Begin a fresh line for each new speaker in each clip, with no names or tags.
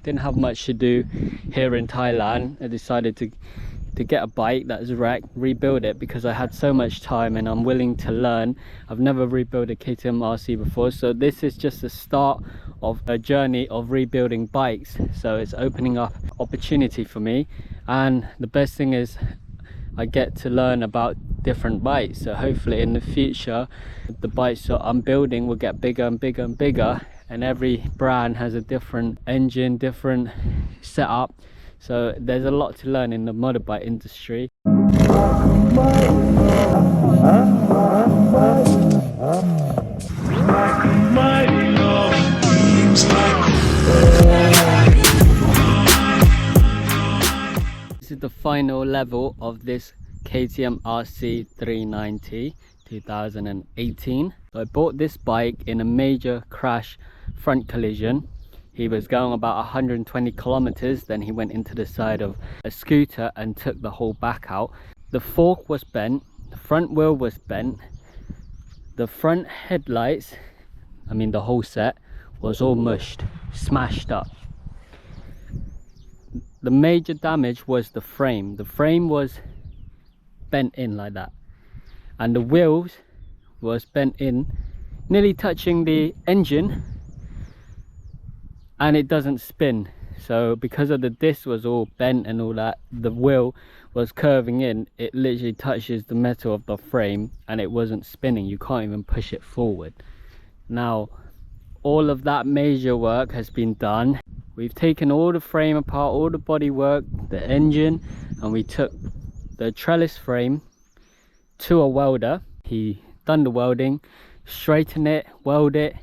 didn't have much to do here in Thailand. I decided to get a bike that is wrecked, rebuild it, because I had so much time and I'm willing to learn. I've never rebuilt a KTM RC before, so this is just the start of a journey of rebuilding bikes. So it's opening up opportunity for me, and the best thing is I get to learn about different bikes. So hopefully in the future the bikes that I'm building will get bigger and bigger and bigger, and every brand has a different engine, different setup. So there's a lot to learn in the motorbike industry. This is the final level of this KTM RC 390 2018. So I bought this bike in a major crash front collision. He was going about 120 kilometers, then he went into the side of a scooter and took the whole back out. The fork was bent, the front wheel was bent, the front headlights, I mean the whole set, was all mushed, smashed up. The major damage was the frame. The frame was bent in like that, and the wheels was bent in, nearly touching the engine, and it doesn't spin. So because of the disc was all bent and all that, the wheel was curving in, it literally touches the metal of the frame and it wasn't spinning. You can't even push it forward. Now all of that major work has been done. We've taken all the frame apart, all the body work, the engine, and we took the trellis frame to a welder. He done the welding, straighten it, weld it,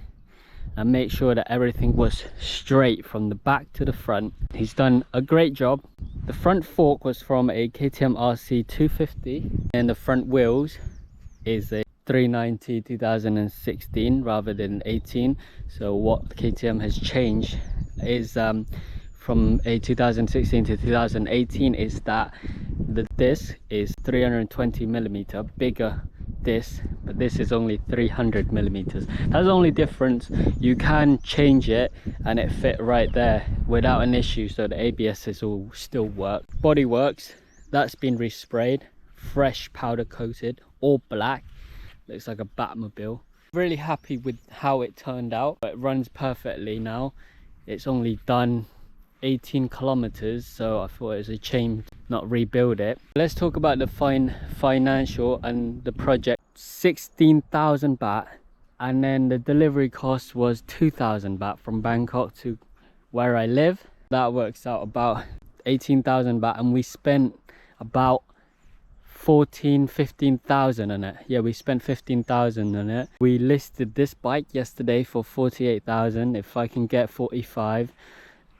and make sure that everything was straight from the back to the front. He's done a great job. The front fork was from a KTM RC 250, and the front wheels is a 390 2016 rather than 18. So what KTM has changed is from a 2016 to 2018 is that the disc is 320 millimeter bigger disc, but this is only 300 millimeters. That's the only difference. You can change it and it fit right there without an issue, so the ABS is all still work. Body works, that's been resprayed, fresh powder coated, all black, looks like a Batmobile. Really happy with how it turned out. It runs perfectly now. It's only done 18 kilometers, so I thought it was a shame not rebuild it. Let's talk about the financial and the project. 16,000 baht, and then the delivery cost was 2,000 baht from Bangkok to where I live. That works out about 18,000 baht, and we spent about 15,000 on it. Yeah, we spent 15,000 on it. We listed this bike yesterday for 48,000. If I can get 45,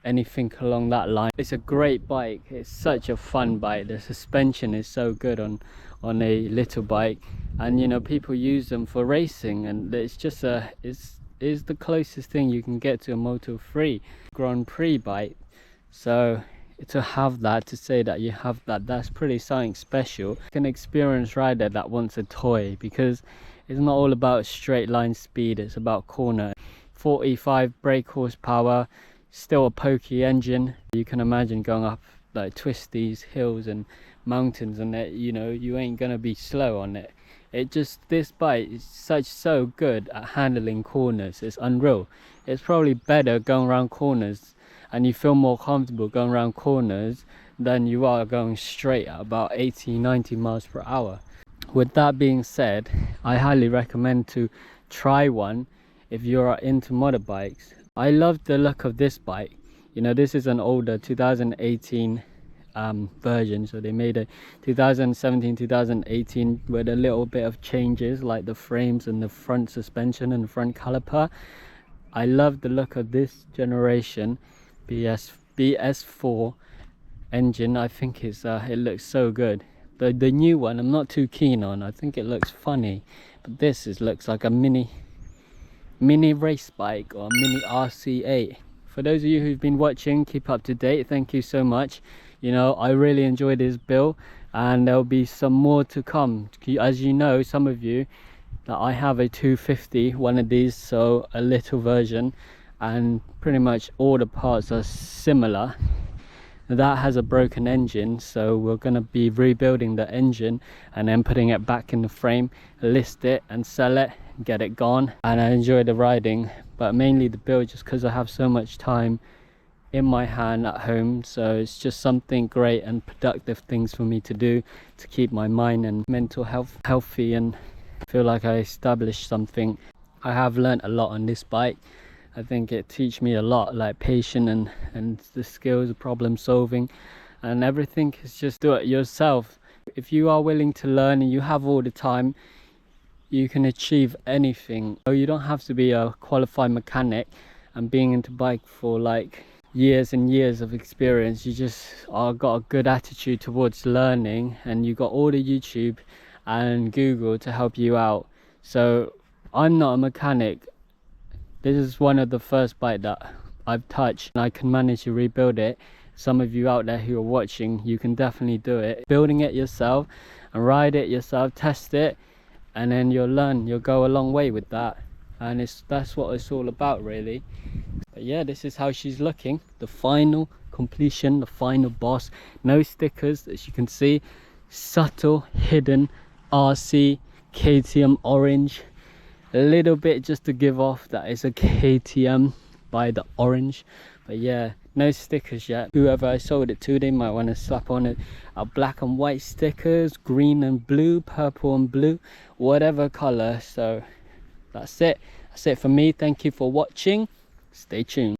anything along that line. It's a great bike. It's such a fun bike. The suspension is so good on a little bike, and you know, people use them for racing, and it's just is the closest thing you can get to a Moto3 Grand Prix bike. So to have that, to say that you have that, that's pretty something special. An experienced rider that wants a toy, because it's not all about straight line speed, it's about corner. 45 brake horsepower, still a pokey engine. You can imagine going up like twisties, hills and mountains, and it, you know, you ain't gonna be slow on it. It just, this bike is so good at handling corners. It's unreal. It's probably better going around corners, and you feel more comfortable going around corners than you are going straight at about 80-90 miles per hour. With that being said, I highly recommend to try one if you're into motorbikes. I love the look of this bike. You know, this is an older 2018 version, so they made a 2017-2018 with a little bit of changes, like the frames and the front suspension and the front caliper. I love the look of this generation BS4 engine. I think it's it looks so good. The new one I'm not too keen on. I think it looks funny, but this looks like a mini race bike or a mini RC8. For those of you who've been watching, keep up to date. Thank you so much. You know, I really enjoyed this build, and there'll be some more to come. As you know, some of you, that I have a 250, one of these, so a little version, and pretty much all the parts are similar. That has a broken engine, so we're going to be rebuilding the engine and then putting it back in the frame, list it and sell it, get it gone. And I enjoy the riding, but mainly the build, just because I have so much time in my hand at home. So it's just something great and productive things for me to do to keep my mind and mental health healthy, and feel like I established something. I have learned a lot on this bike. I think it teach me a lot, like patience and the skills of problem solving, and everything is just do it yourself. If you are willing to learn and you have all the time, you can achieve anything. So you don't have to be a qualified mechanic and being into bike for like years and years of experience. You just got a good attitude towards learning, and you got all the YouTube and Google to help you out. So I'm not a mechanic. This is one of the first bike that I've touched, and I can manage to rebuild it. Some of you out there who are watching, you can definitely do it. Building it yourself and ride it yourself, test it, and then you'll learn. You'll go a long way with that, and that's what it's all about, really. But yeah, this is how she's looking, the final completion, the final boss. No stickers, as you can see, subtle hidden RC KTM orange, a little bit just to give off that it's a KTM by the orange. But yeah, no stickers yet. Whoever I sold it to, they might want to slap on it a black and white stickers, green and blue, purple and blue, whatever color. So that's it for me. Thank you for watching. Stay tuned.